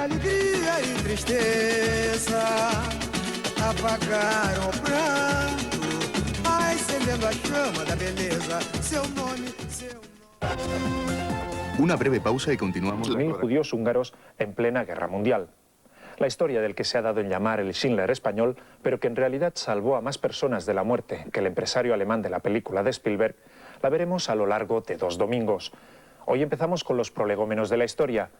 alegría y tristeza apagaram o pranto, ai, acendendo a chama da beleza, seu nome, seu nome. Una breve pausa y continuamos. 1000 judíos húngaros en plena guerra mundial. La historia del que se ha dado en llamar el Schindler español, pero que en realidad salvó a más personas de la muerte que el empresario alemán de la película de Spielberg, la veremos a lo largo de 2 domingos. Hoy empezamos con los prolegómenos de la historia,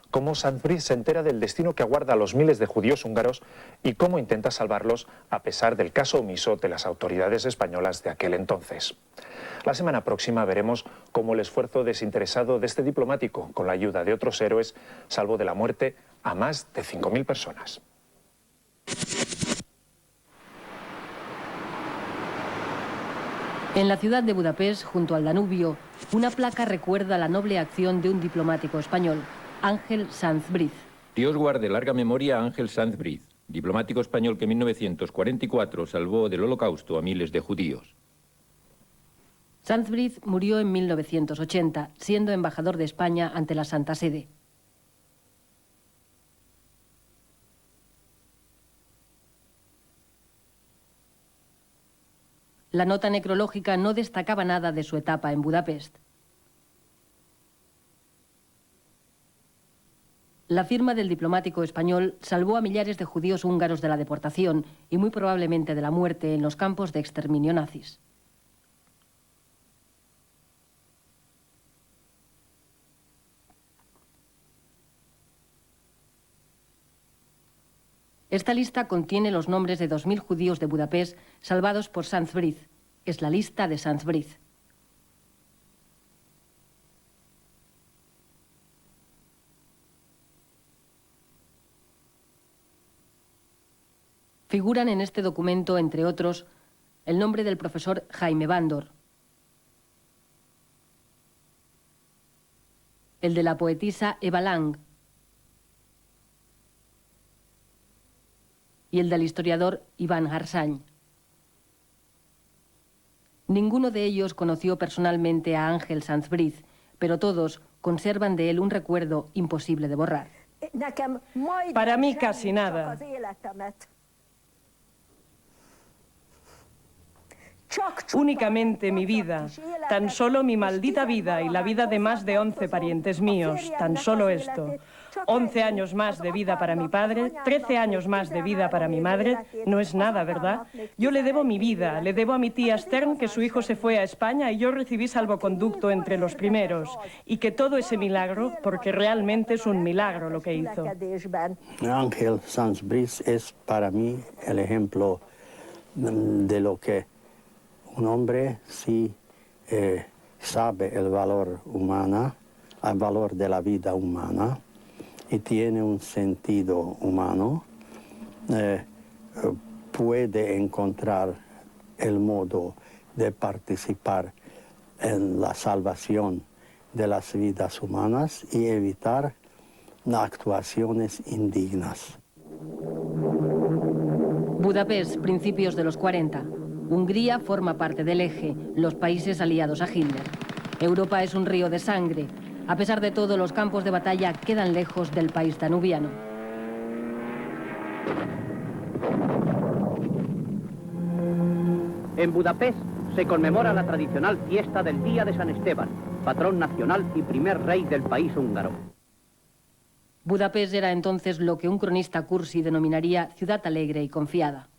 cómo Sanz-Briz se entera del destino que aguarda a los miles de judíos húngaros y cómo intenta salvarlos a pesar del caso omiso de las autoridades españolas de aquel entonces. La semana próxima veremos cómo el esfuerzo desinteresado de este diplomático, con la ayuda de otros héroes, salvó de la muerte a más de 5000 personas. En la ciudad de Budapest, junto al Danubio, una placa recuerda la noble acción de un diplomático español, Ángel Sanz-Briz. Dios guarde larga memoria a Ángel Sanz-Briz, diplomático español que en 1944 salvó del Holocausto a miles de judíos. Sanz-Briz murió en 1980, siendo embajador de España ante la Santa Sede. La nota necrológica no destacaba nada de su etapa en Budapest. La firma del diplomático español salvó a millares de judíos húngaros de la deportación y muy probablemente de la muerte en los campos de exterminio nazis. Esta lista contiene los nombres de 2000 judíos de Budapest salvados por Sanz-Briz. Es la lista de Sanz-Briz. Figuran en este documento, entre otros, el nombre del profesor Jaime Bándor, el de la poetisa Eva Lang y el del historiador Iván Harsanyi. Ninguno de ellos conoció personalmente a Ángel Sanz-Briz, pero todos conservan de él un recuerdo imposible de borrar. Para mí casi nada. Únicamente mi vida, tan solo mi maldita vida y la vida de más de 11 parientes míos, tan solo esto. 11 años más de vida para mi padre, 13 años más de vida para mi madre, no es nada, ¿verdad? Yo le debo mi vida, le debo a mi tía Stern que su hijo se fue a España y yo recibí salvoconducto entre los primeros, y que todo ese milagro, porque realmente es un milagro lo que hizo. Ángel Sanz-Briz es para mí el ejemplo de lo que un hombre sí sabe el valor humano, el valor de la vida humana y tiene un sentido humano, puede encontrar el modo de participar en la salvación de las vidas humanas y evitar actuaciones indignas. Budapest, principios de los 40. Hungría forma parte del Eje, los países aliados a Hitler. Europa es un río de sangre. A pesar de todo, los campos de batalla quedan lejos del país danubiano. En Budapest se conmemora la tradicional fiesta del Día de San Esteban, patrón nacional y primer rey del país húngaro. Budapest era entonces lo que un cronista cursi denominaría ciudad alegre y confiada.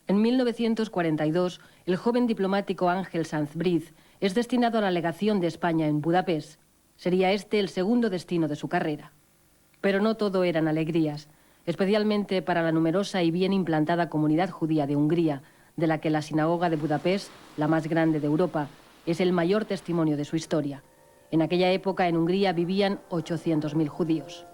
En 1942, el joven diplomático Ángel Sanz-Briz es destinado a la legación de España en Budapest. Sería este el segundo destino de su carrera. Pero no todo eran alegrías, especialmente para la numerosa y bien implantada comunidad judía de Hungría, de la que la sinagoga de Budapest, la más grande de Europa, es el mayor testimonio de su historia. En aquella época en Hungría vivían 800.000 judíos.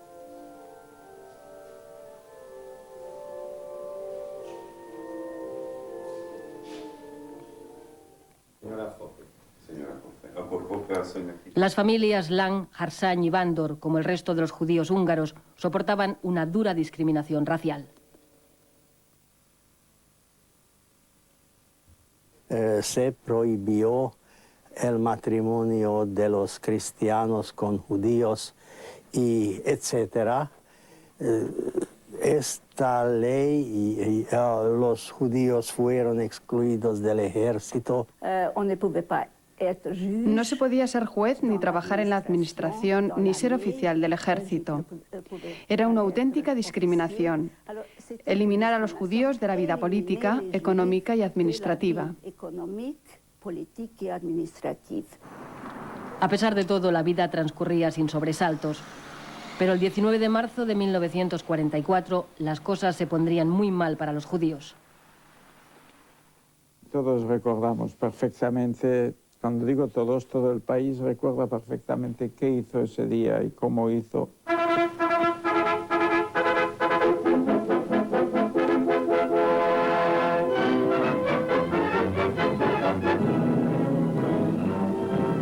Las familias Lang, Harsanyi y Bándor, como el resto de los judíos húngaros, soportaban una dura discriminación racial. Se prohibió el matrimonio de los cristianos con judíos, y etcétera. Esta ley y los judíos fueron excluidos del ejército. No se podía ser juez ni trabajar en la administración ni ser oficial del ejército. Era una auténtica discriminación. Eliminar a los judíos de la vida política, económica y administrativa. A pesar de todo, la vida transcurría sin sobresaltos. Pero el 19 de marzo de 1944 las cosas se pondrían muy mal para los judíos. Todos recordamos perfectamente, cuando digo todos, todo el país recuerda perfectamente qué hizo ese día y cómo hizo.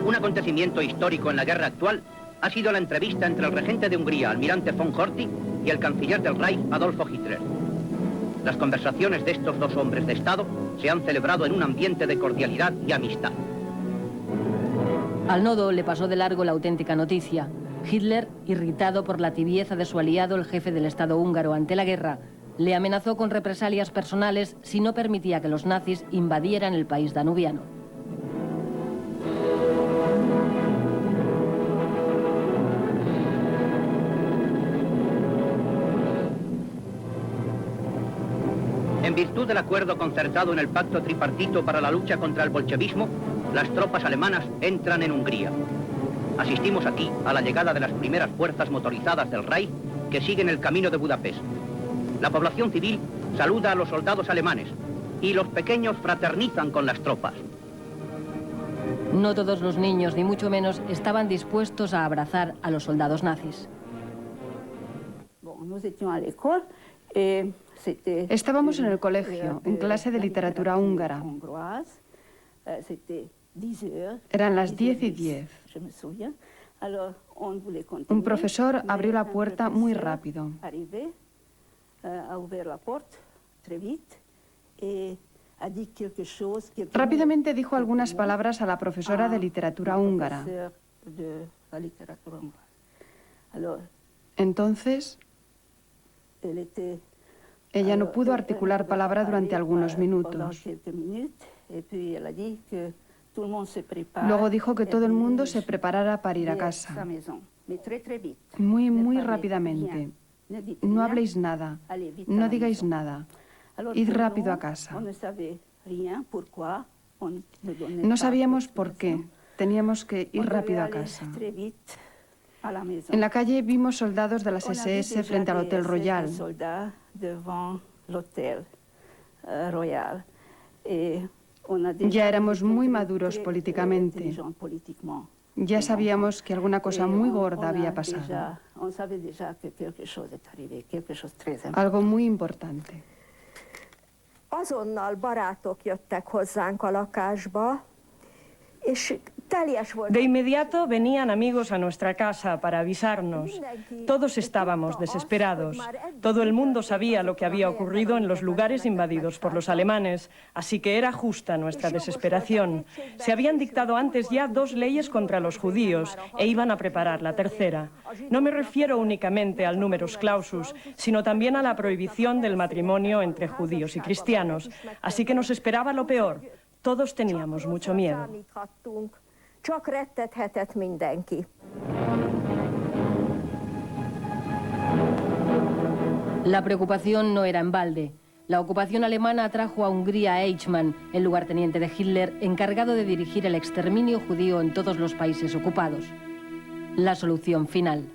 Un acontecimiento histórico en la guerra actual ha sido la entrevista entre el regente de Hungría, almirante von Horthy, y el canciller del Reich, Adolfo Hitler. Las conversaciones de estos dos hombres de Estado se han celebrado en un ambiente de cordialidad y amistad. Al nodo le pasó de largo la auténtica noticia. Hitler, irritado por la tibieza de su aliado, el jefe del Estado húngaro ante la guerra, le amenazó con represalias personales si no permitía que los nazis invadieran el país danubiano. En virtud del acuerdo concertado en el pacto tripartito para la lucha contra el bolchevismo, las tropas alemanas entran en Hungría. Asistimos aquí a la llegada de las primeras fuerzas motorizadas del Reich que siguen el camino de Budapest. La población civil saluda a los soldados alemanes y los pequeños fraternizan con las tropas. No todos los niños, ni mucho menos, estaban dispuestos a abrazar a los soldados nazis. Estábamos en el colegio, en clase de literatura húngara. Eran las 10:10. Un profesor abrió la puerta muy rápido. Rápidamente dijo algunas palabras a la profesora de literatura húngara. Entonces, ella no pudo articular palabra durante algunos minutos. Luego dijo que todo el mundo se preparara para ir a casa. Muy rápidamente. No habléis nada. No digáis nada. Id rápido a casa. No sabíamos por qué. Teníamos que ir rápido a casa. En la calle vimos soldados de las SS frente al Hotel Royal. Ya éramos muy maduros políticamente. Ya sabíamos que alguna cosa muy gorda había pasado. Algo muy importante. Azonnal barátok jöttek hozzánk a lakásba, és De inmediato venían amigos a nuestra casa para avisarnos. Todos estábamos desesperados. Todo el mundo sabía lo que había ocurrido en los lugares invadidos por los alemanes, así que era justa nuestra desesperación. Se habían dictado antes ya 2 leyes contra los judíos e iban a preparar la tercera. No me refiero únicamente al numerus clausus, sino también a la prohibición del matrimonio entre judíos y cristianos. Así que nos esperaba lo peor. Todos teníamos mucho miedo. Csak rettethetett mindenki. La preocupación no era en balde. La ocupación alemana atrajo a Hungría a Eichmann, el lugarteniente de Hitler, encargado de dirigir el exterminio judío en todos los países ocupados. La solución final.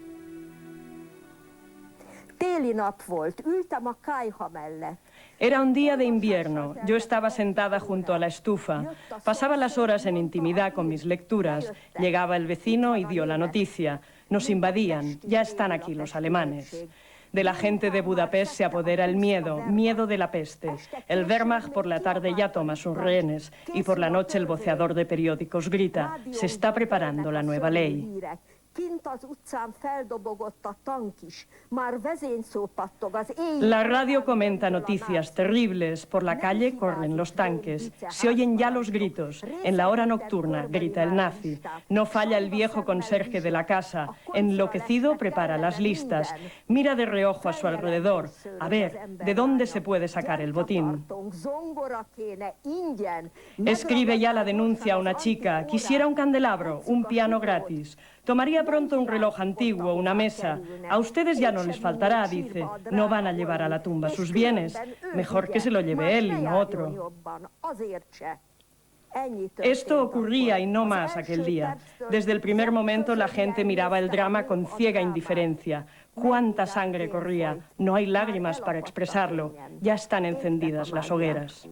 Téli nap volt, ültem a kályha mellett. Era un día de invierno. Yo estaba sentada junto a la estufa. Pasaba las horas en intimidad con mis lecturas. Llegaba el vecino y dio la noticia. Nos invadían. Ya están aquí los alemanes. De la gente de Budapest se apodera el miedo, miedo de la peste. El Wehrmacht por la tarde ya toma sus rehenes y por la noche el voceador de periódicos grita: se está preparando la nueva ley. La radio comenta noticias terribles. Por la calle corren los tanques. Se oyen ya los gritos. En la hora nocturna grita el nazi. No falla el viejo conserje de la casa. Enloquecido prepara las listas. Mira de reojo a su alrededor. A ver, ¿de dónde se puede sacar el botín? Escribe ya la denuncia a una chica. Quisiera un candelabro, un piano gratis. Tomaría pronto un reloj antiguo, una mesa. A ustedes ya no les faltará, dice. No van a llevar a la tumba sus bienes. Mejor que se lo lleve él y no otro. Esto ocurría y no más aquel día. Desde el primer momento la gente miraba el drama con ciega indiferencia. Cuánta sangre corría. No hay lágrimas para expresarlo. Ya están encendidas las hogueras.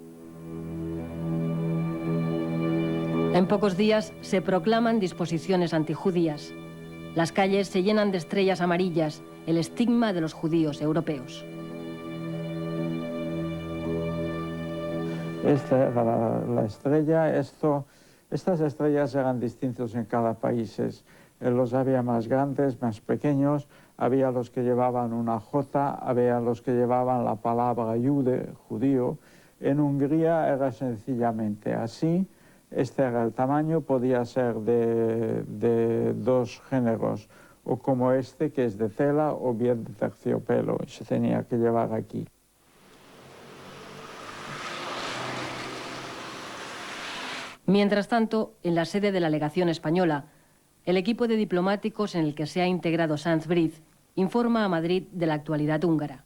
En pocos días se proclaman disposiciones antijudías. Las calles se llenan de estrellas amarillas, el estigma de los judíos europeos. Esta era la estrella. Estas estrellas eran distintas en cada país. Los había más grandes, más pequeños, había los que llevaban una J, había los que llevaban la palabra Jude, judío. En Hungría era sencillamente así. Este era el tamaño, podía ser de dos géneros, o como este, que es de tela, o bien de terciopelo, se tenía que llevar aquí. Mientras tanto, en la sede de la legación española, el equipo de diplomáticos en el que se ha integrado Sanz Briz informa a Madrid de la actualidad húngara.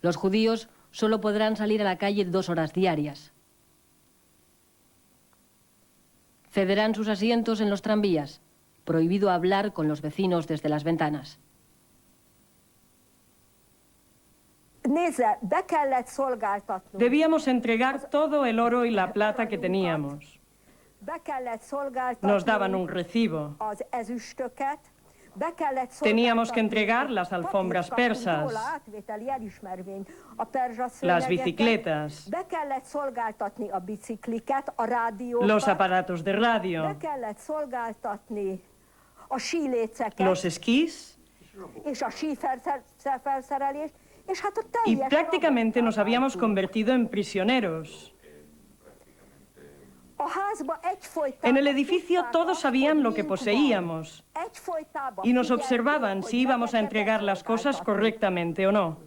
Los judíos solo podrán salir a la calle 2 horas diarias. Cederán sus asientos en los tranvías. Prohibido hablar con los vecinos desde las ventanas. Debíamos entregar todo el oro y la plata que teníamos. Nos daban un recibo. Teníamos que entregar las alfombras persas, las bicicletas, los aparatos de radio, los esquís, y prácticamente nos habíamos convertido en prisioneros. En el edificio todos sabían lo que poseíamos y nos observaban si íbamos a entregar las cosas correctamente o no.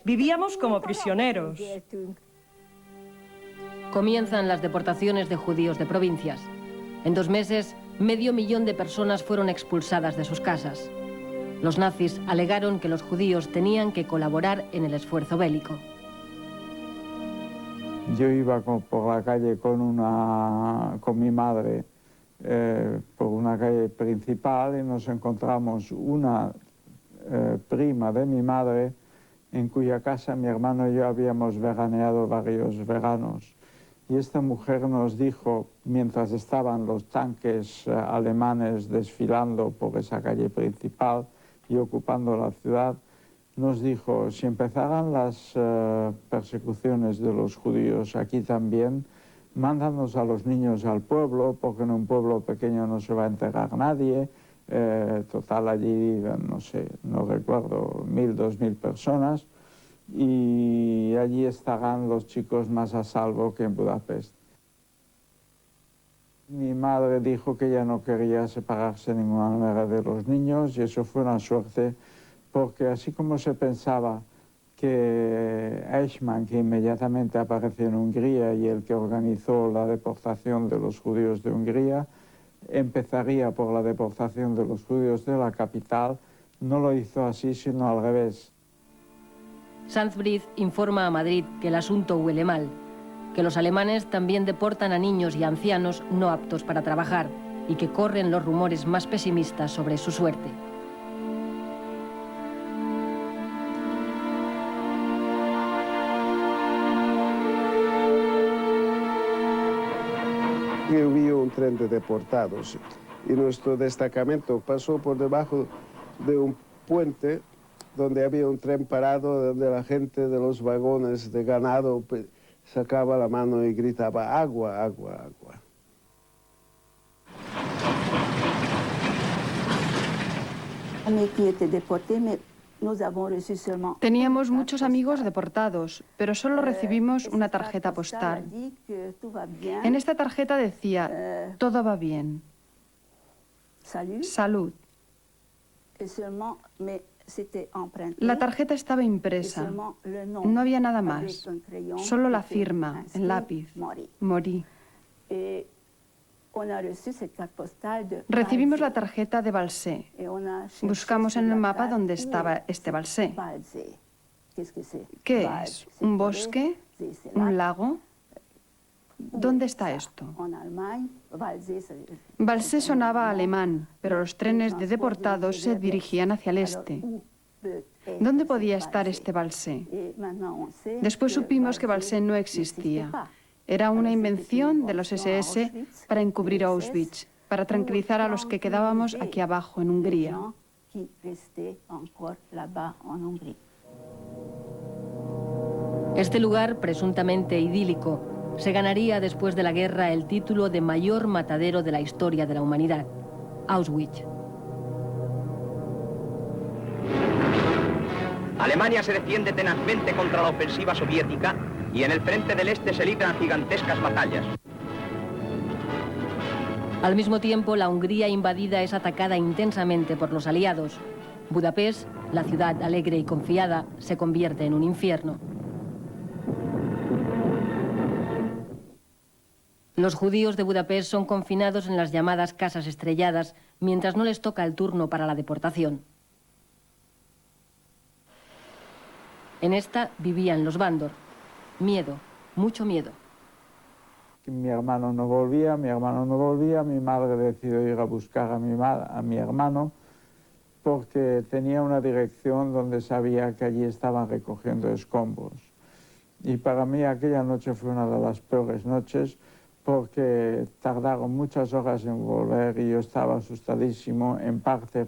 Vivíamos como prisioneros. Comienzan las deportaciones de judíos de provincias. En 2 meses, 500.000 de personas fueron expulsadas de sus casas. Los nazis alegaron que los judíos tenían que colaborar en el esfuerzo bélico. Yo iba por la calle con mi madre por una calle principal y nos encontramos una prima de mi madre en cuya casa mi hermano y yo habíamos veraneado varios veranos. Y esta mujer nos dijo, mientras estaban los tanques alemanes desfilando por esa calle principal y ocupando la ciudad, nos dijo, si empezaran las persecuciones de los judíos aquí también, mándanos a los niños al pueblo, porque en un pueblo pequeño no se va a enterar nadie. Total, allí viven, no sé, no recuerdo, 1.000, 2.000 personas, y allí estarán los chicos más a salvo que en Budapest. Mi madre dijo que ella no quería separarse de ninguna manera de los niños, y eso fue una suerte, porque así como se pensaba que Eichmann, que inmediatamente apareció en Hungría y el que organizó la deportación de los judíos de Hungría, empezaría por la deportación de los judíos de la capital, no lo hizo así, sino al revés. Sanz Briz informa a Madrid que el asunto huele mal, que los alemanes también deportan a niños y ancianos no aptos para trabajar y que corren los rumores más pesimistas sobre su suerte. Hubo un tren de deportados y nuestro destacamento pasó por debajo de un puente donde había un tren parado, donde la gente de los vagones de ganado sacaba la mano y gritaba agua, agua, agua. Teníamos muchos amigos deportados, pero solo recibimos una tarjeta postal. En esta tarjeta decía, todo va bien. Salud. La tarjeta estaba impresa. No había nada más. Solo la firma, en lápiz. Morí. Recibimos la tarjeta de Balsé. Buscamos en el mapa dónde estaba este Balsé. ¿Qué es? ¿Un bosque? ¿Un lago? ¿Dónde está esto? Balsé sonaba alemán, pero los trenes de deportados se dirigían hacia el este. ¿Dónde podía estar este Balsé? Después supimos que Balsé no existía. Era una invención de los SS para encubrir Auschwitz, para tranquilizar a los que quedábamos aquí abajo en Hungría. Este lugar, presuntamente idílico, se ganaría después de la guerra el título de mayor matadero de la historia de la humanidad, Auschwitz. Alemania se defiende tenazmente contra la ofensiva soviética y en el frente del este se libran gigantescas batallas. Al mismo tiempo, la Hungría invadida es atacada intensamente por los aliados. Budapest, la ciudad alegre y confiada, se convierte en un infierno. Los judíos de Budapest son confinados en las llamadas casas estrelladas mientras no les toca el turno para la deportación. En esta vivían los Bándor. Miedo, mucho miedo. Mi hermano no volvía, mi madre decidió ir a buscar a mi hermano porque tenía una dirección donde sabía que allí estaban recogiendo escombros. Y para mí aquella noche fue una de las peores noches porque tardaron muchas horas en volver y yo estaba asustadísimo, en parte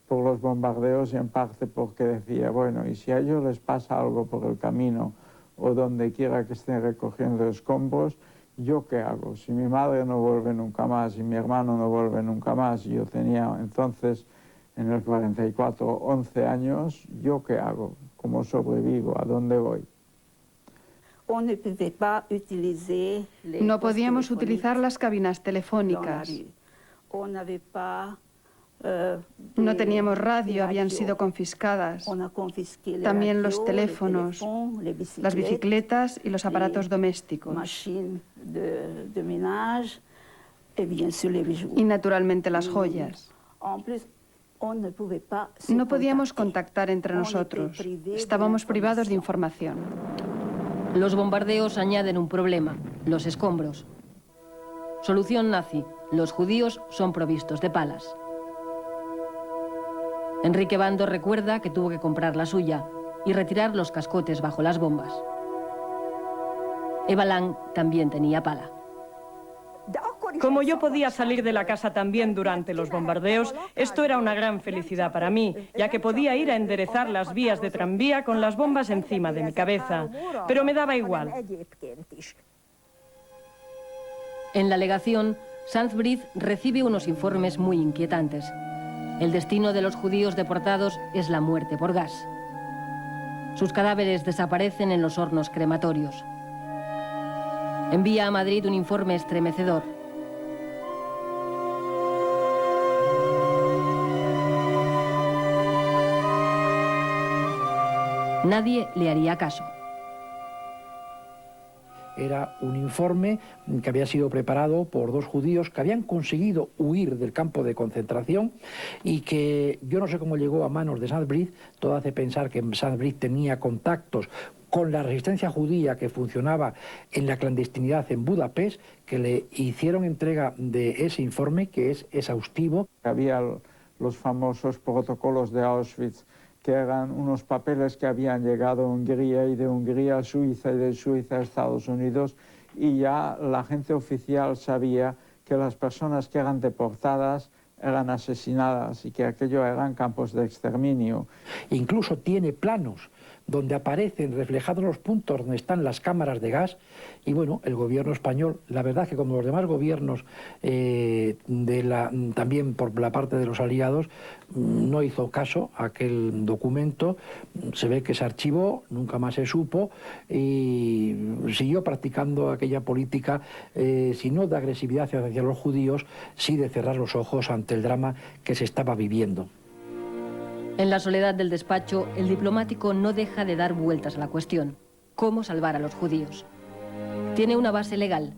por los bombardeos y en parte porque decía, bueno, y si a ellos les pasa algo por el camino o donde quiera que estén recogiendo escombros, ¿yo qué hago? Si mi madre no vuelve nunca más y mi hermano no vuelve nunca más, y yo tenía entonces, en el 44, 11 años, ¿yo qué hago? ¿Cómo sobrevivo? ¿A dónde voy? No podíamos utilizar las cabinas telefónicas. No teníamos radio, habían sido confiscadas. También los teléfonos, las bicicletas y los aparatos domésticos. Y naturalmente las joyas. No podíamos contactar entre nosotros. Estábamos privados de información. Los bombardeos añaden un problema, los escombros. Solución nazi, los judíos son provistos de palas. Enrique Bándor recuerda que tuvo que comprar la suya y retirar los cascotes bajo las bombas. Eva Lang también tenía pala. Como yo podía salir de la casa también durante los bombardeos, esto era una gran felicidad para mí, ya que podía ir a enderezar las vías de tranvía con las bombas encima de mi cabeza. Pero me daba igual. En la legación, Sanz Briz recibe unos informes muy inquietantes. El destino de los judíos deportados es la muerte por gas. Sus cadáveres desaparecen en los hornos crematorios. Envía a Madrid un informe estremecedor. Nadie le haría caso. Era un informe que había sido preparado por dos judíos que habían conseguido huir del campo de concentración y que yo no sé cómo llegó a manos de Sanz Briz. Todo hace pensar que Sanz Briz tenía contactos con la resistencia judía que funcionaba en la clandestinidad en Budapest, que le hicieron entrega de ese informe, que es exhaustivo. Había los famosos protocolos de Auschwitz, que eran unos papeles que habían llegado a Hungría y de Hungría a Suiza y de Suiza a Estados Unidos, y ya la agencia oficial sabía que las personas que eran deportadas eran asesinadas y que aquello eran campos de exterminio. Incluso tiene planos donde aparecen reflejados los puntos donde están las cámaras de gas. Y bueno, el gobierno español, la verdad que como los demás gobiernos, también por la parte de los aliados, no hizo caso a aquel documento. Se ve que se archivó, nunca más se supo, y siguió practicando aquella política, si no de agresividad hacia los judíos, sí de cerrar los ojos ante el drama que se estaba viviendo. En la soledad del despacho, el diplomático no deja de dar vueltas a la cuestión: ¿cómo salvar a los judíos? Tiene una base legal.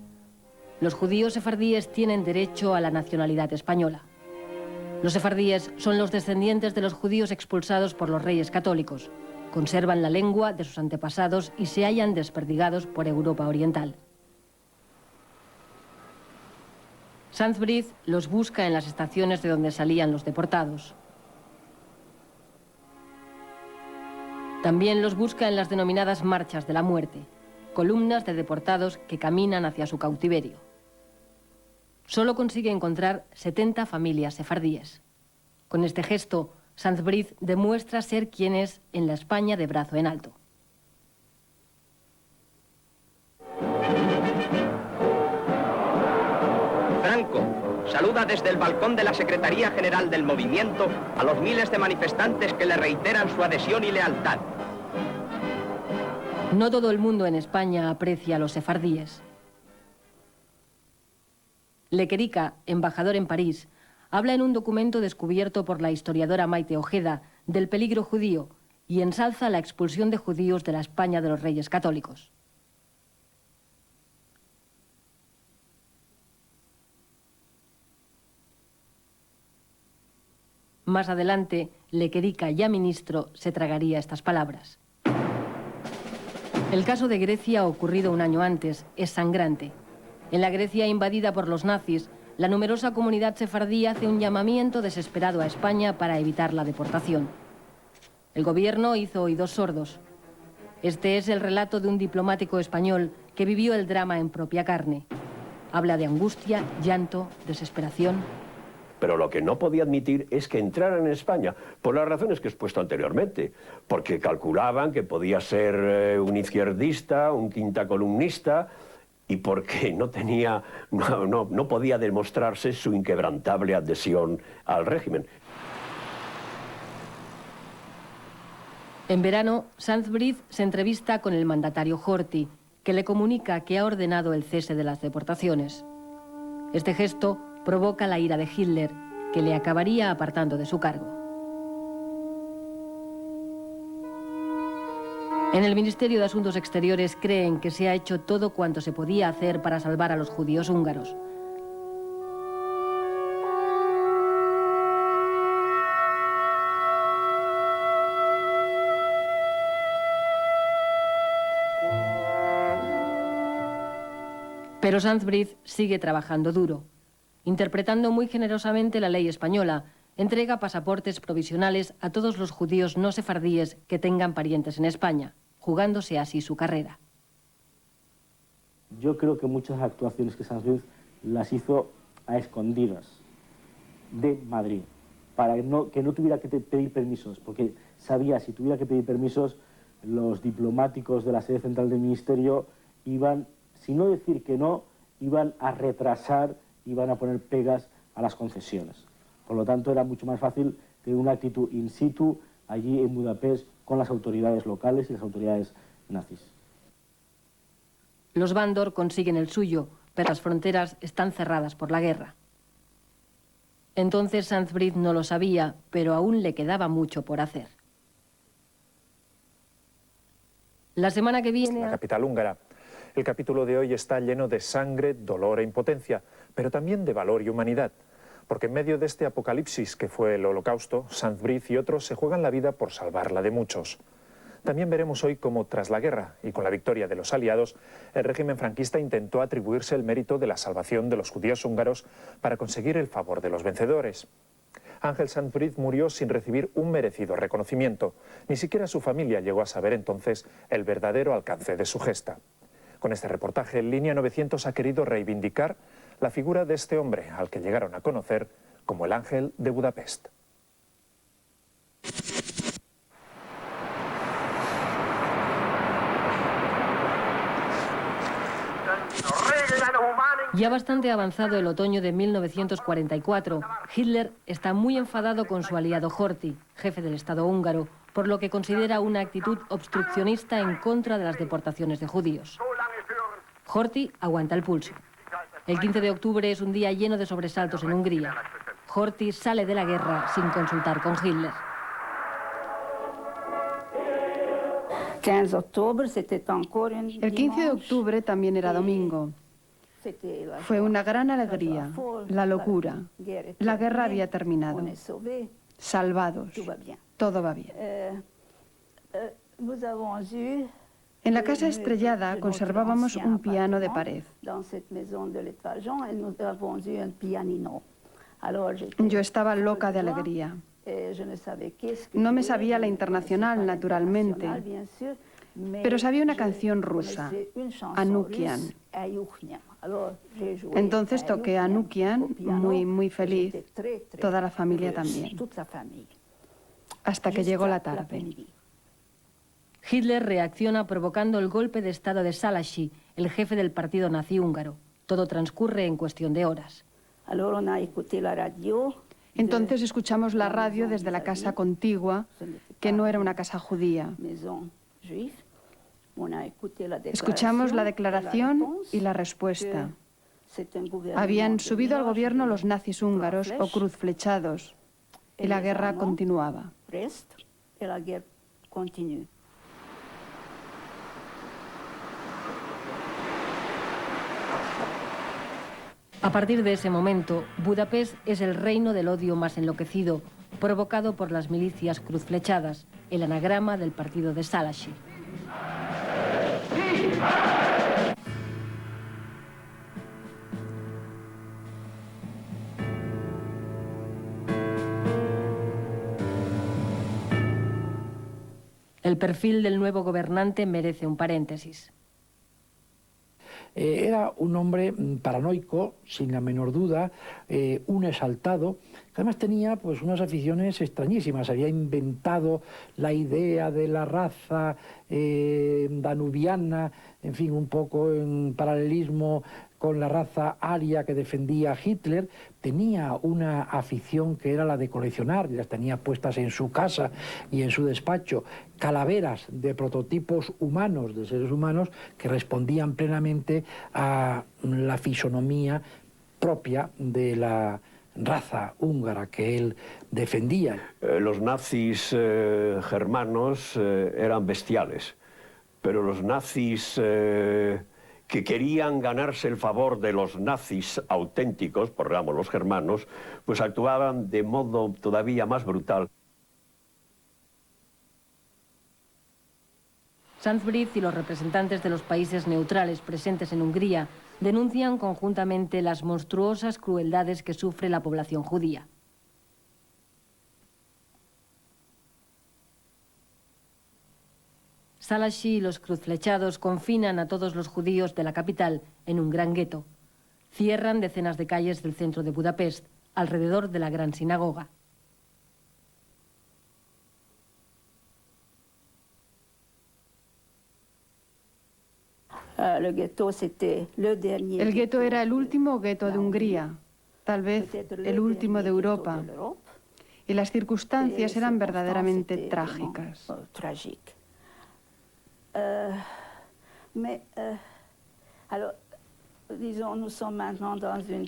Los judíos sefardíes tienen derecho a la nacionalidad española. Los sefardíes son los descendientes de los judíos expulsados por los reyes católicos. Conservan la lengua de sus antepasados y se hallan desperdigados por Europa Oriental. Sanz Briz los busca en las estaciones de donde salían los deportados. También los busca en las denominadas marchas de la muerte, columnas de deportados que caminan hacia su cautiverio. Solo consigue encontrar 70 familias sefardíes. Con este gesto, Sanz Briz demuestra ser quien es en la España de brazo en alto. Franco saluda desde el balcón de la Secretaría General del Movimiento a los miles de manifestantes que le reiteran su adhesión y lealtad. No todo el mundo en España aprecia a los sefardíes. Lequerica, embajador en París, habla en un documento descubierto por la historiadora Maite Ojeda del peligro judío y ensalza la expulsión de judíos de la España de los Reyes Católicos. Más adelante, Lequerica, ya ministro, se tragaría estas palabras. El caso de Grecia, ocurrido un año antes, es sangrante. En la Grecia invadida por los nazis, la numerosa comunidad sefardí hace un llamamiento desesperado a España para evitar la deportación. El gobierno hizo oídos sordos. Este es el relato de un diplomático español que vivió el drama en propia carne. Habla de angustia, llanto, desesperación. Pero lo que no podía admitir es que entraran en España, por las razones que he expuesto anteriormente, porque calculaban que podía ser un izquierdista, un quinta columnista, y porque no podía demostrarse su inquebrantable adhesión al régimen. En verano, Sanz Briz se entrevista con el mandatario Horthy, que le comunica que ha ordenado el cese de las deportaciones. Este gesto provoca la ira de Hitler, que le acabaría apartando de su cargo. En el Ministerio de Asuntos Exteriores creen que se ha hecho todo cuanto se podía hacer para salvar a los judíos húngaros. Pero Sanz Briz sigue trabajando duro. Interpretando muy generosamente la ley española, entrega pasaportes provisionales a todos los judíos no sefardíes que tengan parientes en España, jugándose así su carrera. Yo creo que muchas actuaciones que Sanz Briz las hizo a escondidas de Madrid, para que no tuviera que pedir permisos, porque sabía si tuviera que pedir permisos, los diplomáticos de la sede central del ministerio iban, si no decir que no, iban a retrasar, iban a poner pegas a las concesiones. Por lo tanto, era mucho más fácil tener una actitud in situ allí en Budapest con las autoridades locales y las autoridades nazis. Los Bándor consiguen el suyo, pero las fronteras están cerradas por la guerra. Entonces Sanz Briz no lo sabía, pero aún le quedaba mucho por hacer. La semana que viene... La capital húngara. El capítulo de hoy está lleno de sangre, dolor e impotencia, pero también de valor y humanidad. Porque en medio de este apocalipsis que fue el Holocausto, Sanz Briz y otros se juegan la vida por salvarla de muchos. También veremos hoy cómo, tras la guerra y con la victoria de los aliados, el régimen franquista intentó atribuirse el mérito de la salvación de los judíos húngaros para conseguir el favor de los vencedores. Ángel Sanz Briz murió sin recibir un merecido reconocimiento. Ni siquiera su familia llegó a saber entonces el verdadero alcance de su gesta. Con este reportaje, Línea 900 ha querido reivindicar la figura de este hombre, al que llegaron a conocer como el Ángel de Budapest. Ya bastante avanzado el otoño de 1944, Hitler está muy enfadado con su aliado Horthy, jefe del Estado húngaro, por lo que considera una actitud obstruccionista en contra de las deportaciones de judíos. Horthy aguanta el pulso. El 15 de octubre es un día lleno de sobresaltos en Hungría. Horthy sale de la guerra sin consultar con Hitler. El 15 de octubre también era domingo. Fue una gran alegría, la locura. La guerra había terminado. Salvados. Todo va bien. En la casa estrellada conservábamos un piano de pared. Yo estaba loca de alegría. No me sabía la internacional, naturalmente, pero sabía una canción rusa, Anukian. Entonces toqué Anukian, muy feliz, toda la familia también, hasta que llegó la tarde. Hitler reacciona provocando el golpe de estado de Sálasi, el jefe del partido nazi húngaro. Todo transcurre en cuestión de horas. Entonces escuchamos la radio desde la casa contigua, que no era una casa judía. Escuchamos la declaración y la respuesta. Habían subido al gobierno los nazis húngaros o cruzflechados y la guerra continuaba. A partir de ese momento, Budapest es el reino del odio más enloquecido, provocado por las milicias cruzflechadas, el anagrama del partido de Sálasi. El perfil del nuevo gobernante merece un paréntesis. Era un hombre paranoico, sin la menor duda, un exaltado, que además tenía pues, unas aficiones extrañísimas. Había inventado la idea de la raza danubiana, en fin, un poco en paralelismo con la raza aria que defendía Hitler. Tenía una afición que era la de coleccionar, y las tenía puestas en su casa y en su despacho, calaveras de prototipos humanos, de seres humanos, que respondían plenamente a la fisonomía propia de la raza húngara que él defendía. Los nazis germanos eran bestiales, pero los nazis que querían ganarse el favor de los nazis auténticos, por digamos los germanos, pues actuaban de modo todavía más brutal. Sandsbrück y los representantes de los países neutrales presentes en Hungría denuncian conjuntamente las monstruosas crueldades que sufre la población judía. Sálasi y los cruzflechados confinan a todos los judíos de la capital en un gran gueto. Cierran decenas de calles del centro de Budapest, alrededor de la gran sinagoga. El gueto era el último gueto de Hungría, tal vez el último de Europa, y las circunstancias eran verdaderamente trágicas.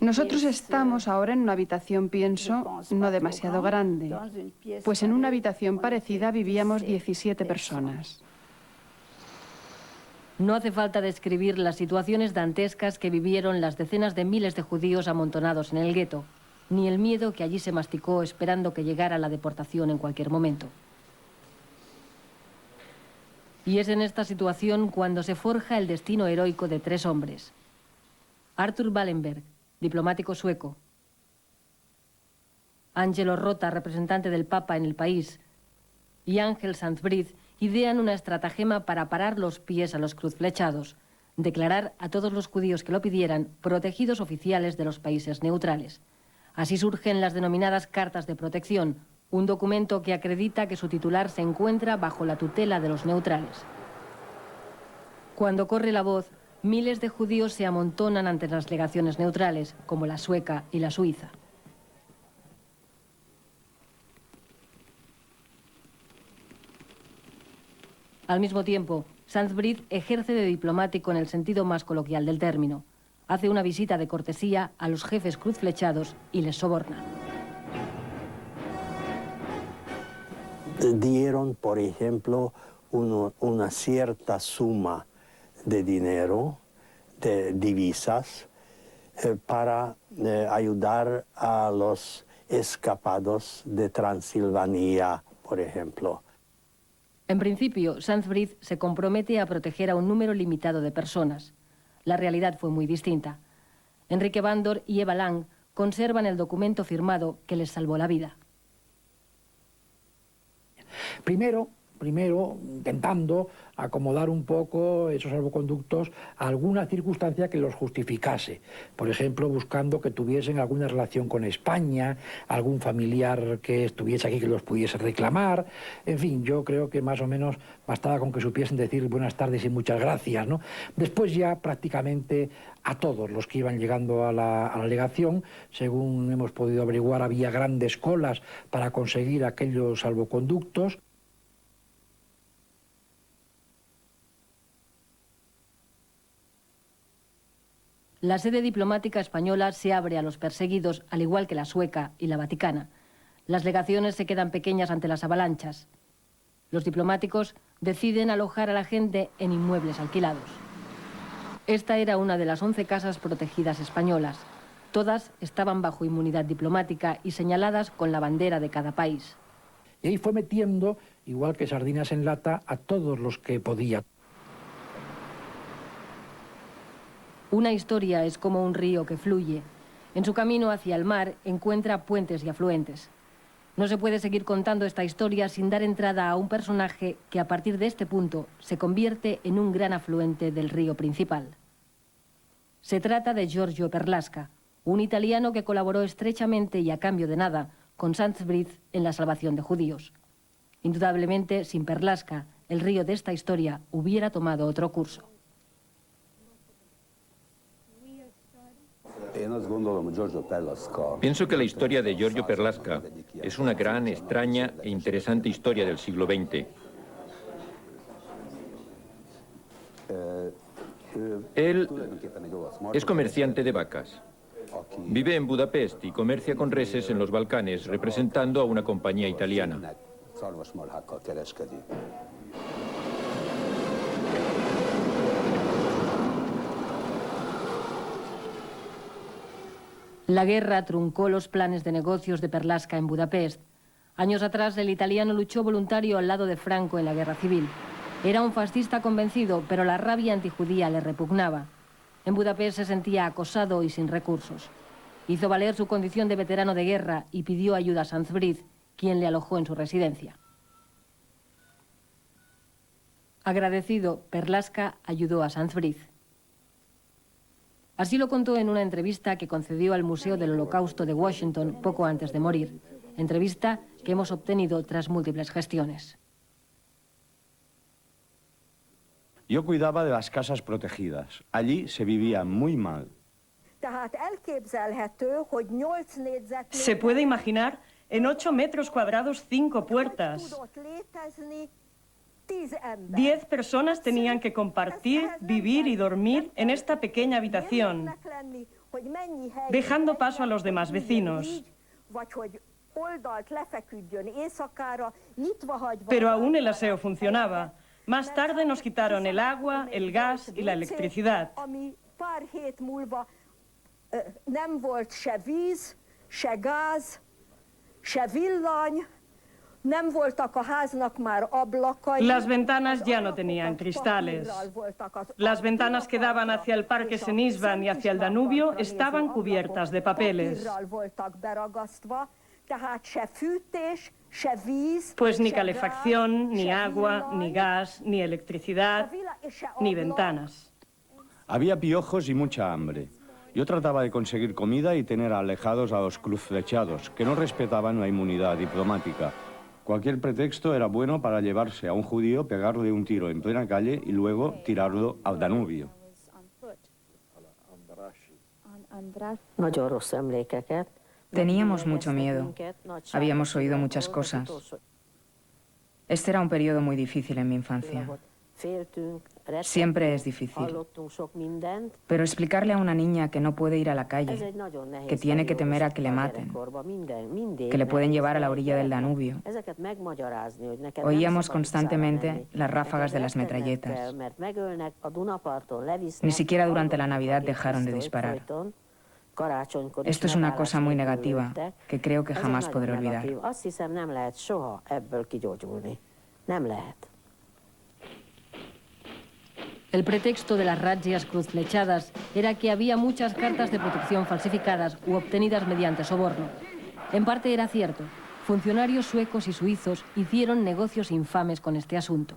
Nosotros estamos ahora en una habitación, pienso, no demasiado grande, pues en una habitación parecida vivíamos 17 personas. No hace falta describir las situaciones dantescas que vivieron las decenas de miles de judíos amontonados en el gueto, ni el miedo que allí se masticó esperando que llegara la deportación en cualquier momento. Y es en esta situación cuando se forja el destino heroico de tres hombres. Arthur Wallenberg, diplomático sueco. Angelo Rota, representante del Papa en el país. Y Ángel Sandsbrück idean una estratagema para parar los pies a los cruzflechados, declarar a todos los judíos que lo pidieran protegidos oficiales de los países neutrales. Así surgen las denominadas Cartas de Protección, un documento que acredita que su titular se encuentra bajo la tutela de los neutrales. Cuando corre la voz, miles de judíos se amontonan ante las legaciones neutrales, como la sueca y la suiza. Al mismo tiempo, Sandsbrück ejerce de diplomático en el sentido más coloquial del término. Hace una visita de cortesía a los jefes cruzflechados y les soborna. Dieron, por ejemplo, una cierta suma de dinero, de divisas, para ayudar a los escapados de Transilvania, por ejemplo. En principio, Sandsbrück se compromete a proteger a un número limitado de personas. La realidad fue muy distinta. Enrique Bandor y Eva Lang conservan el documento firmado que les salvó la vida. Primero, intentando acomodar un poco esos salvoconductos a alguna circunstancia que los justificase. Por ejemplo, buscando que tuviesen alguna relación con España, algún familiar que estuviese aquí que los pudiese reclamar. En fin, yo creo que más o menos bastaba con que supiesen decir buenas tardes y muchas gracias, ¿no? Después ya prácticamente a todos los que iban llegando a la legación, según hemos podido averiguar, había grandes colas para conseguir aquellos salvoconductos. La sede diplomática española se abre a los perseguidos, al igual que la sueca y la vaticana. Las legaciones se quedan pequeñas ante las avalanchas. Los diplomáticos deciden alojar a la gente en inmuebles alquilados. Esta era una de las 11 casas protegidas españolas. Todas estaban bajo inmunidad diplomática y señaladas con la bandera de cada país. Y ahí fue metiendo, igual que sardinas en lata, a todos los que podía. Una historia es como un río que fluye. En su camino hacia el mar encuentra puentes y afluentes. No se puede seguir contando esta historia sin dar entrada a un personaje que a partir de este punto se convierte en un gran afluente del río principal. Se trata de Giorgio Perlasca, un italiano que colaboró estrechamente y a cambio de nada con Sandsbrück en la salvación de judíos. Indudablemente, sin Perlasca, el río de esta historia hubiera tomado otro curso. Pienso que la historia de Giorgio Perlasca es una gran, extraña e interesante historia del siglo XX. Él es comerciante de vacas. Vive en Budapest y comercia con reses en los Balcanes, representando a una compañía italiana. La guerra truncó los planes de negocios de Perlasca en Budapest. Años atrás, el italiano luchó voluntario al lado de Franco en la guerra civil. Era un fascista convencido, pero la rabia antijudía le repugnaba. En Budapest se sentía acosado y sin recursos. Hizo valer su condición de veterano de guerra y pidió ayuda a Sandsbrück, quien le alojó en su residencia. Agradecido, Perlasca ayudó a Sandsbrück. Así lo contó en una entrevista que concedió al Museo del Holocausto de Washington poco antes de morir. Entrevista que hemos obtenido tras múltiples gestiones. Yo cuidaba de las casas protegidas. Allí se vivía muy mal. Se puede imaginar en 8 metros cuadrados 5 puertas. 10 personas tenían que compartir, vivir y dormir en esta pequeña habitación, dejando paso a los demás vecinos. Pero aún el aseo funcionaba. Más tarde nos quitaron el agua, el gas y la electricidad. Las ventanas ya no tenían cristales. Las ventanas que daban hacia el Parque Senisban y hacia el Danubio estaban cubiertas de papeles. Pues ni calefacción, ni agua, ni gas, ni electricidad, ni ventanas. Había piojos y mucha hambre. Yo trataba de conseguir comida y tener alejados a los cruzflechados, que no respetaban la inmunidad diplomática. Cualquier pretexto era bueno para llevarse a un judío, pegarle un tiro en plena calle y luego tirarlo al Danubio. Teníamos mucho miedo. Habíamos oído muchas cosas. Este era un periodo muy difícil en mi infancia. Siempre es difícil. Pero explicarle a una niña que no puede ir a la calle, que tiene que temer a que le maten, que le pueden llevar a la orilla del Danubio. Oíamos constantemente las ráfagas de las metralletas. Ni siquiera durante la Navidad dejaron de disparar. Esto es una cosa muy negativa que creo que jamás podré olvidar. El pretexto de las razzias cruzflechadas era que había muchas cartas de protección falsificadas u obtenidas mediante soborno. En parte era cierto. Funcionarios suecos y suizos hicieron negocios infames con este asunto.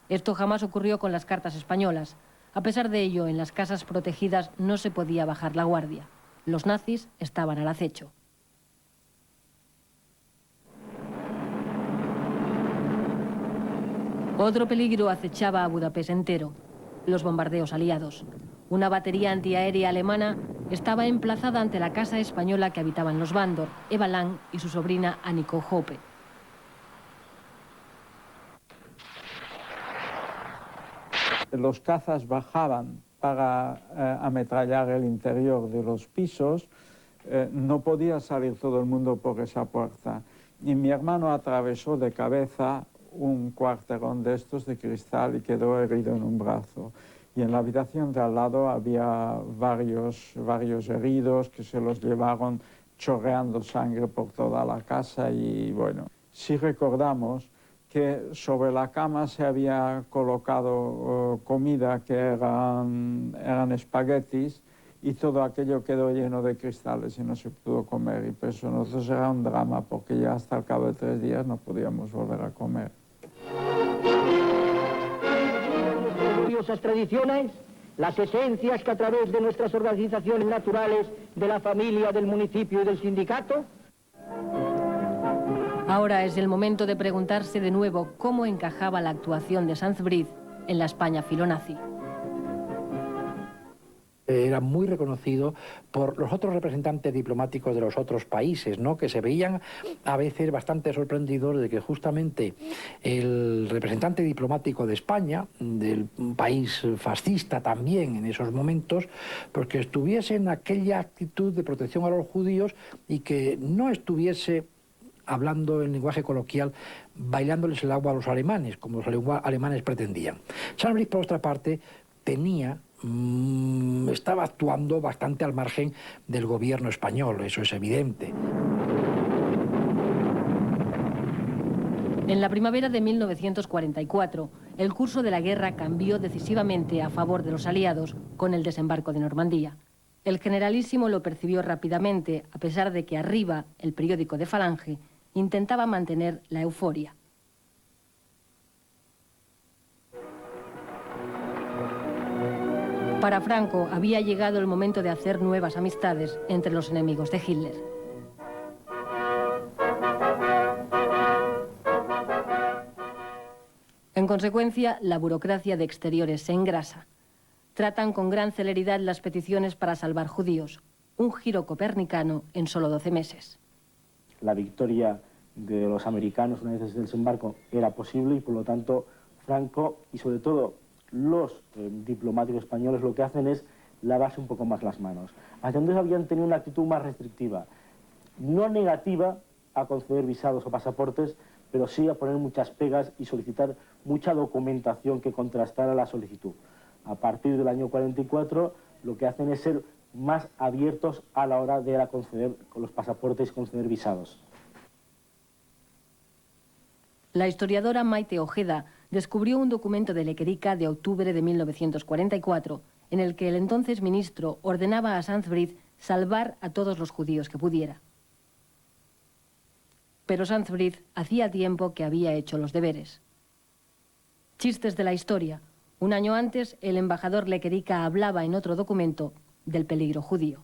Esto jamás ocurrió con las cartas españolas. A pesar de ello, en las casas protegidas no se podía bajar la guardia. Los nazis estaban al acecho. Otro peligro acechaba a Budapest entero: los bombardeos aliados. Una batería antiaérea alemana estaba emplazada ante la casa española que habitaban los Bándor, Eva Lang y su sobrina Anniko Hoppe. Los cazas bajaban para ametrallar el interior de los pisos. No podía salir todo el mundo por esa puerta. Y mi hermano atravesó de cabeza un cuarterón de estos de cristal y quedó herido en un brazo. Y en la habitación de al lado había varios heridos que se los llevaron chorreando sangre por toda la casa. Y bueno, sí recordamos que sobre la cama se había colocado comida que eran espaguetis, y todo aquello quedó lleno de cristales y no se pudo comer. Y por eso nosotros era un drama, porque ya hasta el cabo de 3 días no podíamos volver a comer. Curiosas tradiciones, las esencias que a través de nuestras organizaciones naturales, de la familia, del municipio y del sindicato. Ahora es el momento de preguntarse de nuevo cómo encajaba la actuación de Sanz-Briz en la España filonazi. Era muy reconocido por los otros representantes diplomáticos de los otros países, ¿no?, que se veían a veces bastante sorprendidos de que justamente el representante diplomático de España, del país fascista también en esos momentos, porque estuviese en aquella actitud de protección a los judíos y que no estuviese, hablando en lenguaje coloquial, bailándoles el agua a los alemanes, como los alemanes pretendían. Sanz-Briz, por otra parte, estaba actuando bastante al margen del gobierno español, eso es evidente. En la primavera de 1944, el curso de la guerra cambió decisivamente a favor de los aliados con el desembarco de Normandía. El generalísimo lo percibió rápidamente, a pesar de que arriba, el periódico de Falange, intentaba mantener la euforia. Para Franco había llegado el momento de hacer nuevas amistades entre los enemigos de Hitler. En consecuencia, la burocracia de Exteriores se engrasa. Tratan con gran celeridad las peticiones para salvar judíos. Un giro copernicano en solo 12 meses. La victoria de los americanos una vez desde el desembarco era posible y por lo tanto Franco y sobre todo los diplomáticos españoles lo que hacen es lavarse un poco más las manos. Hasta entonces habían tenido una actitud más restrictiva, no negativa a conceder visados o pasaportes, pero sí a poner muchas pegas y solicitar mucha documentación que contrastara la solicitud. A partir del año 44 lo que hacen es ser más abiertos a la hora de conceder los pasaportes y conceder visados. La historiadora Maite Ojeda descubrió un documento de Lequerica de octubre de 1944, en el que el entonces ministro ordenaba a Sanz-Briz salvar a todos los judíos que pudiera. Pero Sanz-Briz hacía tiempo que había hecho los deberes. Chistes de la historia. Un año antes, el embajador Lequerica hablaba en otro documento del peligro judío.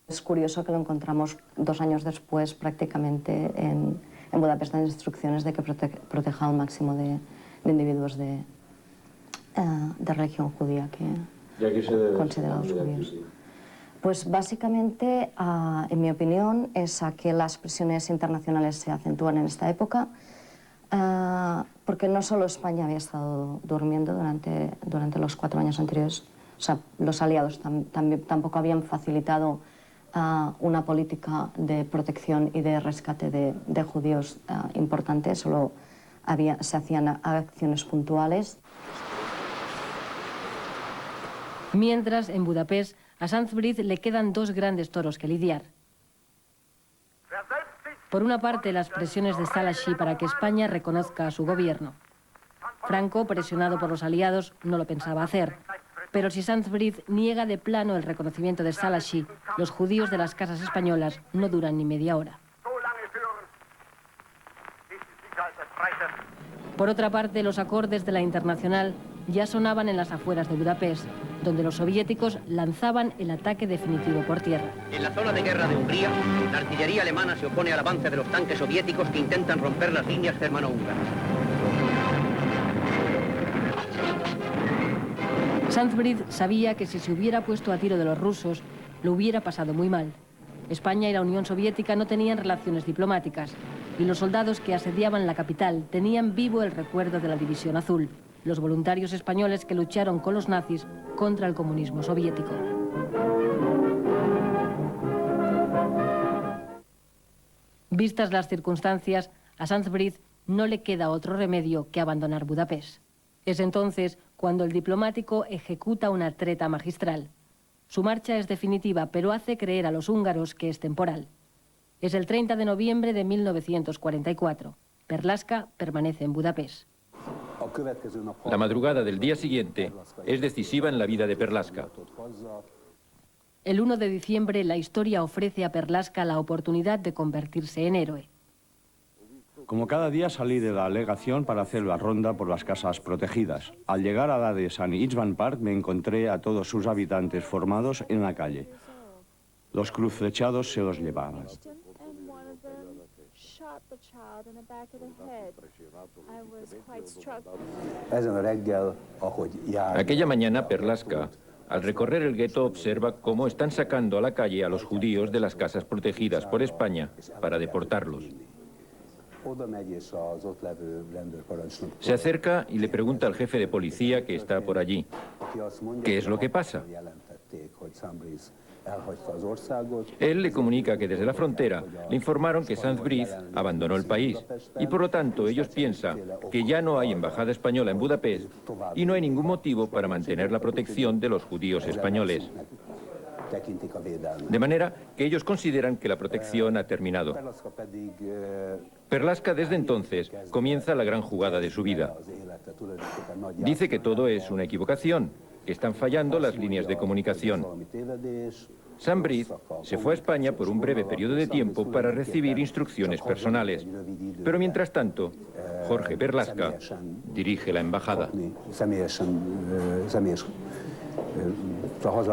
Es curioso que lo encontramos 2 años después prácticamente en Budapest, en instrucciones de que proteja al máximo de individuos de religión judía que considerados judíos. Pues básicamente, en mi opinión, es a que las presiones internacionales se acentúan en esta época, porque no solo España había estado durmiendo durante los 4 años anteriores, o sea, los aliados tampoco habían facilitado una política de protección y de rescate de judíos importante, solo se hacían acciones puntuales. Mientras, en Budapest, a Sanz-Briz le quedan 2 grandes toros que lidiar. Por una parte, las presiones de Szalaszhy para que España reconozca a su gobierno. Franco, presionado por los aliados, no lo pensaba hacer. Pero si Sanz-Briz niega de plano el reconocimiento de Szalaszhy, los judíos de las casas españolas no duran ni media hora. Por otra parte, los acordes de la Internacional ya sonaban en las afueras de Budapest, donde los soviéticos lanzaban el ataque definitivo por tierra. En la zona de guerra de Hungría, la artillería alemana se opone al avance de los tanques soviéticos que intentan romper las líneas germano-húngaras. Sanz-Briz sabía que si se hubiera puesto a tiro de los rusos, lo hubiera pasado muy mal. España y la Unión Soviética no tenían relaciones diplomáticas, y los soldados que asediaban la capital tenían vivo el recuerdo de la División Azul, los voluntarios españoles que lucharon con los nazis contra el comunismo soviético. Vistas las circunstancias, a Sanz-Briz no le queda otro remedio que abandonar Budapest. Es entonces cuando el diplomático ejecuta una treta magistral. Su marcha es definitiva, pero hace creer a los húngaros que es temporal. Es el 30 de noviembre de 1944. Perlaska permanece en Budapest. La madrugada del día siguiente es decisiva en la vida de Perlaska. El 1 de diciembre, la historia ofrece a Perlaska la oportunidad de convertirse en héroe. Como cada día salí de la legación para hacer la ronda por las casas protegidas. Al llegar a la de San Istvan Park me encontré a todos sus habitantes formados en la calle. Los cruzflechados se los llevaban. Aquella mañana, Perlaska, al recorrer el gueto, observa cómo están sacando a la calle a los judíos de las casas protegidas por España para deportarlos. Se acerca y le pregunta al jefe de policía que está por allí, ¿qué es lo que pasa? Él le comunica que desde la frontera le informaron que Sanz-Briz abandonó el país y por lo tanto ellos piensan que ya no hay embajada española en Budapest y no hay ningún motivo para mantener la protección de los judíos españoles. De manera que ellos consideran que la protección ha terminado. Perlaska desde entonces comienza la gran jugada de su vida. Dice que todo es una equivocación, que están fallando las líneas de comunicación. Sanz-Briz se fue a España por un breve periodo de tiempo para recibir instrucciones personales. Pero mientras tanto, Jorge Perlaska dirige la embajada.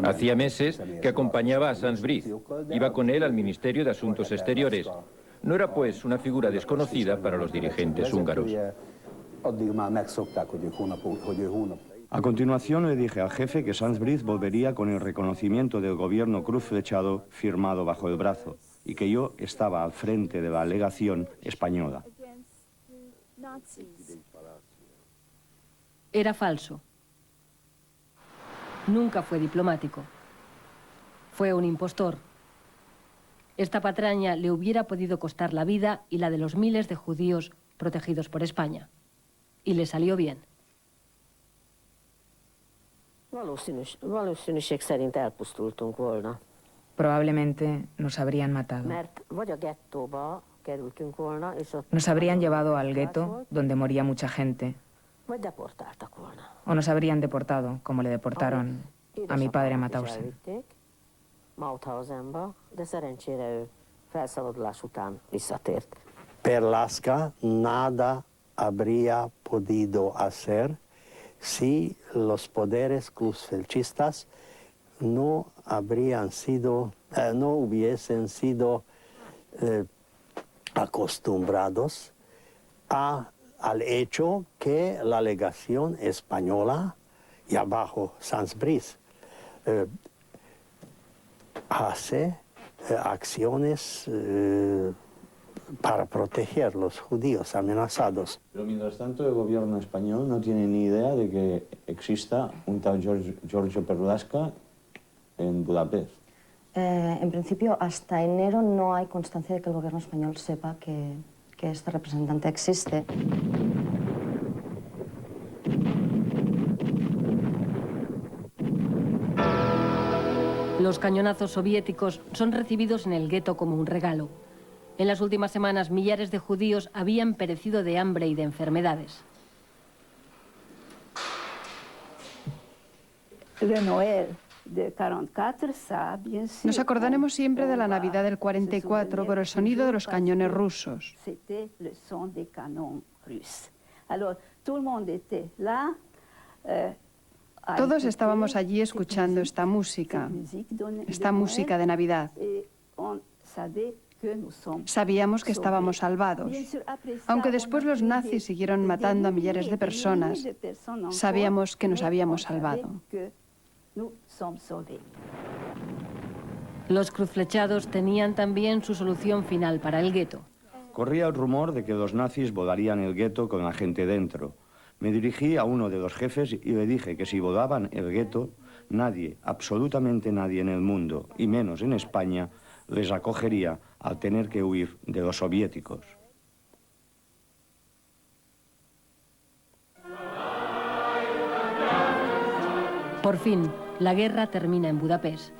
Hacía meses que acompañaba a Sanz-Briz. Iba con él al Ministerio de Asuntos Exteriores. No era, pues, una figura desconocida para los dirigentes húngaros. A continuación le dije al jefe que Sanz-Briz volvería con el reconocimiento del gobierno cruzflechado firmado bajo el brazo y que yo estaba al frente de la legación española. Era falso. Nunca fue diplomático. Fue un impostor. Esta patraña le hubiera podido costar la vida y la de los miles de judíos protegidos por España. Y le salió bien. Valószínűség szerint elpusztultunk volna. Probablemente nos habrían matado. Nos habrían llevado al gueto, donde moría mucha gente. O nos habrían deportado, como le deportaron a mi padre a Mauthausen. Perlaska nada habría podido hacer si los poderes cruzfelchistas no hubiesen sido acostumbrados al hecho que la legación española, ya bajo Sanz-Briz, hace acciones para proteger a los judíos amenazados. Pero mientras tanto el gobierno español no tiene ni idea de que exista un tal Giorgio Perlasca en Budapest. En principio, hasta enero no hay constancia de que el gobierno español sepa que este representante existe. Los cañonazos soviéticos son recibidos en el gueto como un regalo. En las últimas semanas, millares de judíos habían perecido de hambre y de enfermedades. Nos acordaremos siempre de la Navidad del 44 por el sonido de los cañones rusos. Todos estábamos allí escuchando esta música de Navidad. Sabíamos que estábamos salvados. Aunque después los nazis siguieron matando a millares de personas, sabíamos que nos habíamos salvado. Los cruzflechados tenían también su solución final para el gueto. Corría el rumor de que los nazis volarían el gueto con la gente dentro. Me dirigí a uno de los jefes y le dije que si volaban el gueto, nadie, absolutamente nadie en el mundo, y menos en España, les acogería al tener que huir de los soviéticos. Por fin, la guerra termina en Budapest.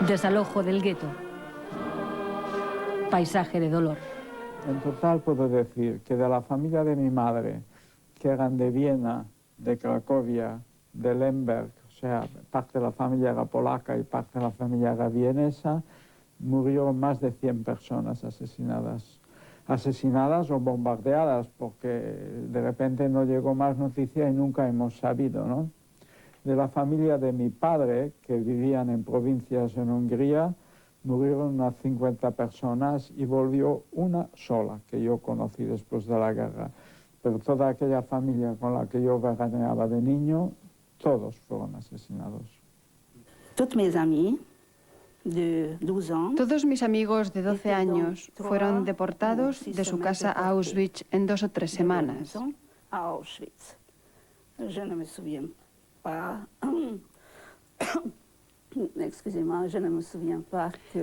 Desalojo del gueto. Paisaje de dolor. En total puedo decir que de la familia de mi madre, que eran de Viena, de Cracovia, de Lemberg, o sea, parte de la familia era polaca y parte de la familia era vienesa, murieron más de 100 personas asesinadas. Asesinadas o bombardeadas, porque de repente no llegó más noticia y nunca hemos sabido, ¿no? De la familia de mi padre, que vivían en provincias en Hungría, murieron unas 50 personas y volvió una sola que yo conocí después de la guerra. Pero toda aquella familia con la que yo veraneaba de niño, todos fueron asesinados. Todos mis amigos de 12 años fueron deportados de su casa a Auschwitz en 2 o 3 semanas.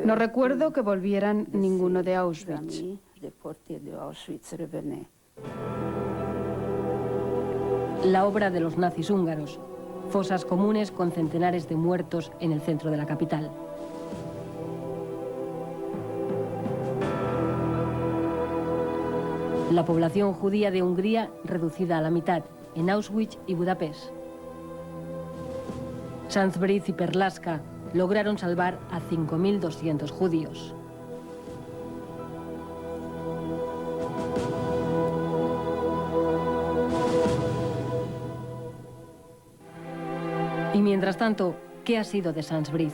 No recuerdo que volvieran ninguno de Auschwitz. La obra de los nazis húngaros. Fosas comunes con centenares de muertos en el centro de la capital. La población judía de Hungría reducida a la mitad, en Auschwitz y Budapest. Sandsbriz y Perlasca lograron salvar a 5.200 judíos. Y mientras tanto, ¿qué ha sido de Sandsbriz?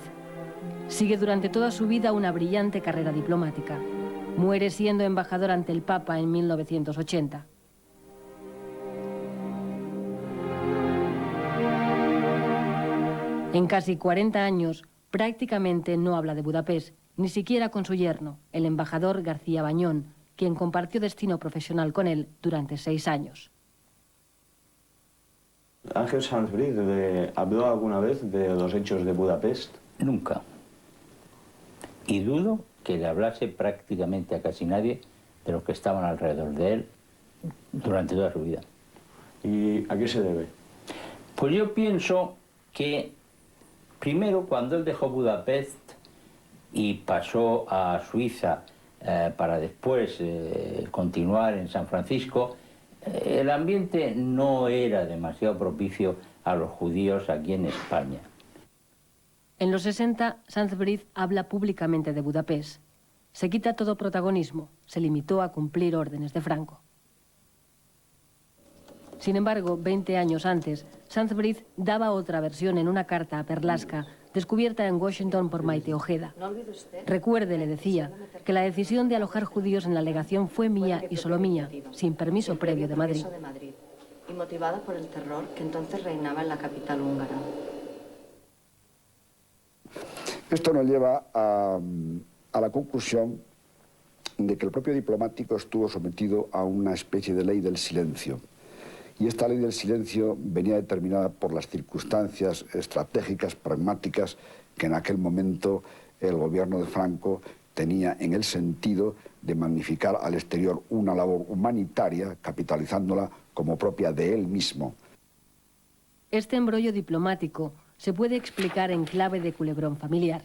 Sigue durante toda su vida una brillante carrera diplomática. Muere siendo embajador ante el Papa en 1980. En casi 40 años, prácticamente no habla de Budapest, ni siquiera con su yerno, el embajador García Bañón, quien compartió destino profesional con él durante 6 años. ¿Ángel Sandsbriz habló alguna vez de los hechos de Budapest? Nunca. Y dudo que le hablase prácticamente a casi nadie de los que estaban alrededor de él durante toda su vida. ¿Y a qué se debe? Pues yo pienso que primero, cuando él dejó Budapest y pasó a Suiza para después continuar en San Francisco, el ambiente no era demasiado propicio a los judíos aquí en España. En los 60, Sandsbriz habla públicamente de Budapest. Se quita todo protagonismo, se limitó a cumplir órdenes de Franco. Sin embargo, 20 años antes, Sandsbriz daba otra versión en una carta a Perlasca, descubierta en Washington por Maite Ojeda. Recuerde, le decía, que la decisión de alojar judíos en la legación fue mía y solo mía, sin permiso previo de Madrid. motivada por el terror que entonces reinaba en la capital húngara. Esto nos lleva a la conclusión de que el propio diplomático estuvo sometido a una especie de ley del silencio. Y esta ley del silencio venía determinada por las circunstancias estratégicas, pragmáticas, que en aquel momento el gobierno de Franco tenía en el sentido de magnificar al exterior una labor humanitaria, capitalizándola como propia de él mismo. Este embrollo diplomático se puede explicar en clave de culebrón familiar.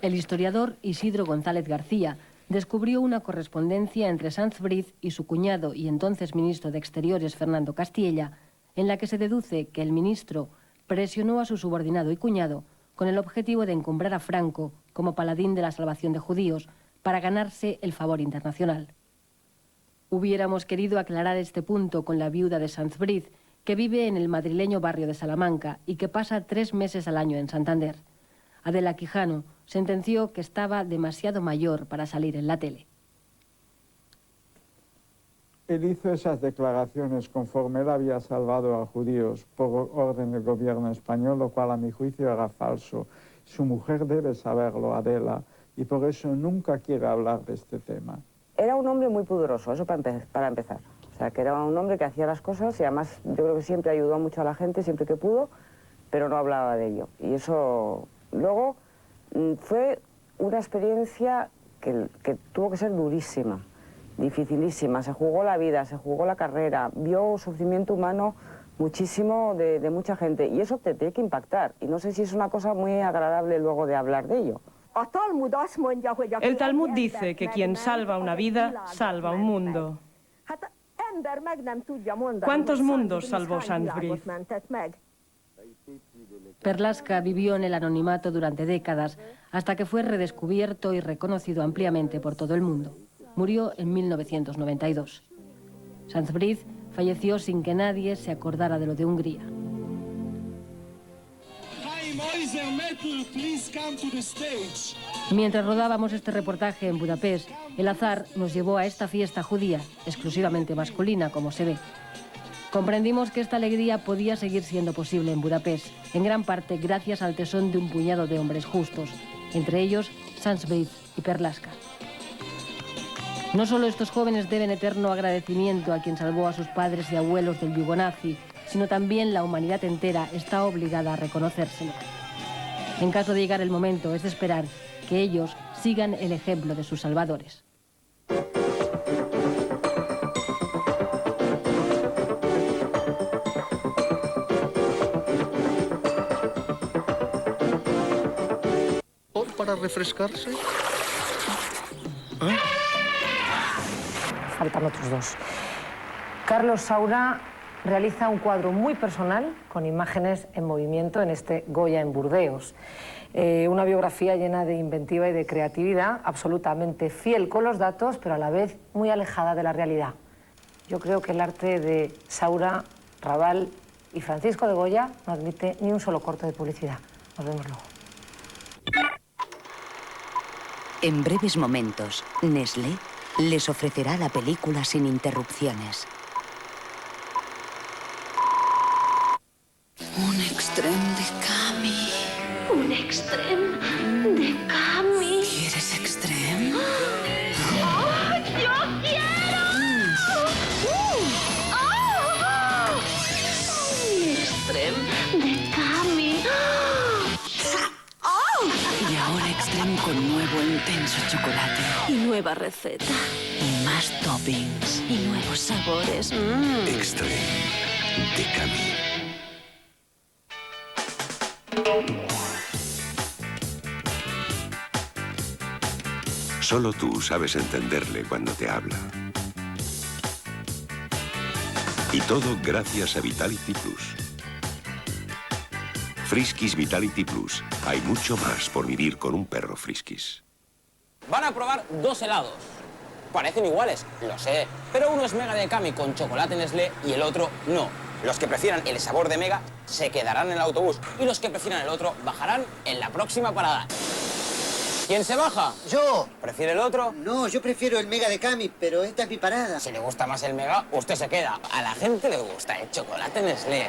El historiador Isidro González García descubrió una correspondencia entre Sanz Briz y su cuñado y entonces ministro de Exteriores Fernando Castilla, en la que se deduce que el ministro presionó a su subordinado y cuñado con el objetivo de encumbrar a Franco como paladín de la salvación de judíos para ganarse el favor internacional. Hubiéramos querido aclarar este punto con la viuda de Sanz Briz, que vive en el madrileño barrio de Salamanca y que pasa 3 meses al año en Santander. Adela Quijano sentenció que estaba demasiado mayor para salir en la tele. Él hizo esas declaraciones conforme él había salvado a judíos por orden del gobierno español, lo cual a mi juicio era falso. Su mujer debe saberlo, Adela, y por eso nunca quiere hablar de este tema. Era un hombre muy pudoroso, eso para empezar. O sea, que era un hombre que hacía las cosas y además yo creo que siempre ayudó mucho a la gente, siempre que pudo, pero no hablaba de ello. Y eso luego fue una experiencia que tuvo que ser durísima, dificilísima. Se jugó la vida, se jugó la carrera, vio sufrimiento humano muchísimo de mucha gente y eso te tiene que impactar. Y no sé si es una cosa muy agradable luego de hablar de ello. El Talmud dice que quien salva una vida, salva un mundo. ¿Cuántos mundos salvó Sanz Briz? Perlasca vivió en el anonimato durante décadas, hasta que fue redescubierto y reconocido ampliamente por todo el mundo. Murió en 1992. Sanz Briz falleció sin que nadie se acordara de lo de Hungría. Mientras rodábamos este reportaje en Budapest, el azar nos llevó a esta fiesta judía, exclusivamente masculina, como se ve. Comprendimos que esta alegría podía seguir siendo posible en Budapest, en gran parte gracias al tesón de un puñado de hombres justos, entre ellos Sanz Briz y Perlasca. No solo estos jóvenes deben eterno agradecimiento a quien salvó a sus padres y abuelos del yugo nazi, sino también la humanidad entera está obligada a reconocérselo. En caso de llegar el momento, es de esperar que ellos sigan el ejemplo de sus salvadores. ¿Para refrescarse? Faltan otros 2. Carlos Saura realiza un cuadro muy personal con imágenes en movimiento en este Goya en Burdeos. Una biografía llena de inventiva y de creatividad, absolutamente fiel con los datos, pero a la vez muy alejada de la realidad. Yo creo que el arte de Saura, Raval y Francisco de Goya no admite ni un solo corte de publicidad. Nos vemos luego. En breves momentos, Nestlé les ofrecerá la película sin interrupciones. Un extrem de Cami. Un extrem de Cami. ¿Quieres extrem? ¡Oh, yo quiero! Un extrem de Cami. Y ahora extrem con nuevo intenso chocolate. Y nueva receta. Y más toppings. Y nuevos sabores. Extrem de Cami. Solo tú sabes entenderle cuando te habla. Y todo gracias a Vitality Plus. Friskies Vitality Plus. Hay mucho más por vivir con un perro Friskies. Van a probar 2 helados. Parecen iguales, lo sé. Pero uno es Mega de Cami con chocolate Nestlé y el otro no. Los que prefieran el sabor de Mega se quedarán en el autobús y los que prefieran el otro bajarán en la próxima parada. ¿Quién se baja? Yo. ¿Prefiere el otro? No, yo prefiero el Mega de Cami, pero esta es mi parada. Si le gusta más el Mega, usted se queda. A la gente le gusta el chocolate Nestlé.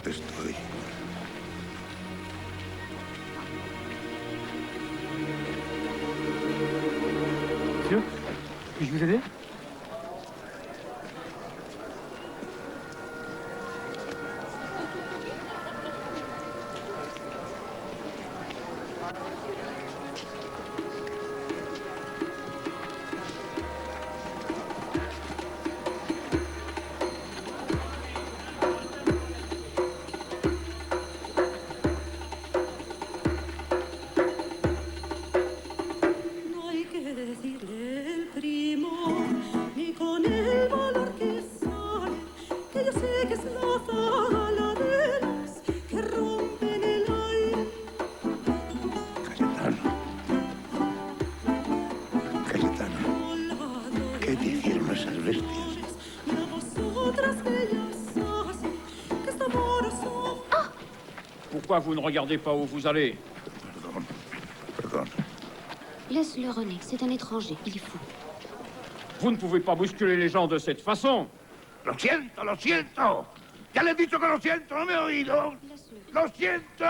parte estoy. Monsieur, puis-je vous aider? ¿Qué te hicieron esas bestias? Pourquoi vous ne regardez pas où vous allez? Perdón. Laisse-le, René. C'est un étranger. Il est fou. Vous ne pouvez pas bousculer les gens de cette façon. Lo siento, lo siento. Ya le he dicho que lo siento, ¿no me he oído? Lo siento.